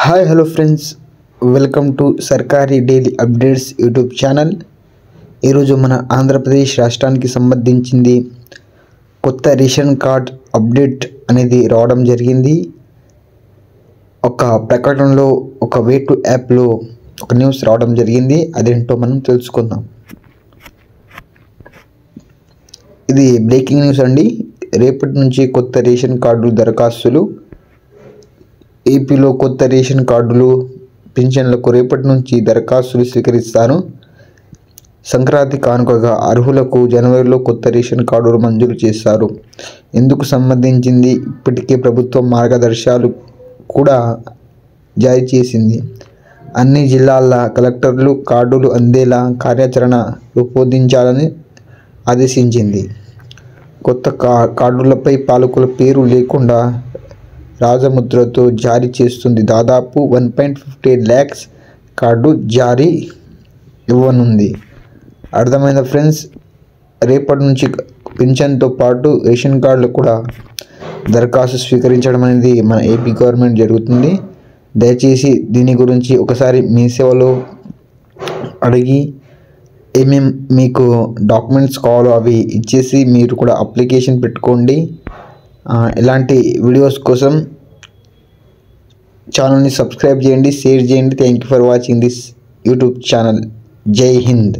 Hi hello friends, welcome to సర్కారీ daily updates YouTube channel. ఈరోజు మన ఆంధ్రప్రదేశ్ రాష్ట్రానికి సంబంధించింది కొత్త రేషన్ కార్డ్ అప్డేట్ అనేది రావడం జరిగింది. ఒక ప్రకటనలో ఒక వే2 యాప్లో ఒక న్యూస్ రావడం జరిగింది. అదేంటో మనం తెలుసుకుందాం. ఇది బ్రేకింగ్ న్యూస్ అండి. రేపటి నుంచి కొత్త రేషన్ కార్డు దరఖాస్తులు. ఏపీలో కొత్త రేషన్ కార్డులు, పింఛన్లకు రేపటి నుంచి దరఖాస్తులు స్వీకరిస్తారు. సంక్రాంతి కానుకగా అర్హులకు జనవరిలో కొత్త రేషన్ కార్డులు మంజూరు చేస్తారు. ఇందుకు సంబంధించింది ఇప్పటికే ప్రభుత్వం మార్గదర్శకాలు కూడా జారీ చేసింది. అన్ని జిల్లాల కలెక్టర్లు కార్డులు అందేలా కార్యాచరణ రూపొందించాలని ఆదేశించింది. కొత్త కార్డులపై పాలకుల పేరు లేకుండా రాజముద్రతో జారీ చేస్తుంది. దాదాపు 1.58 lakhs కార్డు జారీ ఇవ్వనుంది. అర్థమైందా ఫ్రెండ్స్? రేపటి నుంచి పింఛన్తో పాటు రేషన్ కార్డులు కూడా దరఖాస్తు స్వీకరించడం అనేది మన ఏపీ గవర్నమెంట్ జరుగుతుంది. దయచేసి దీని గురించి ఒకసారి మీ సేవలో అడిగి ఏమేం మీకు డాక్యుమెంట్స్ కావాలో అవి ఇచ్చేసి మీరు కూడా అప్లికేషన్ పెట్టుకోండి. ఇలాంటి వీడియోస్ కోసం ఛానల్ని సబ్స్క్రైబ్ చేయండి, షేర్ చేయండి. Thank you for watching this YouTube channel. జై హింద్.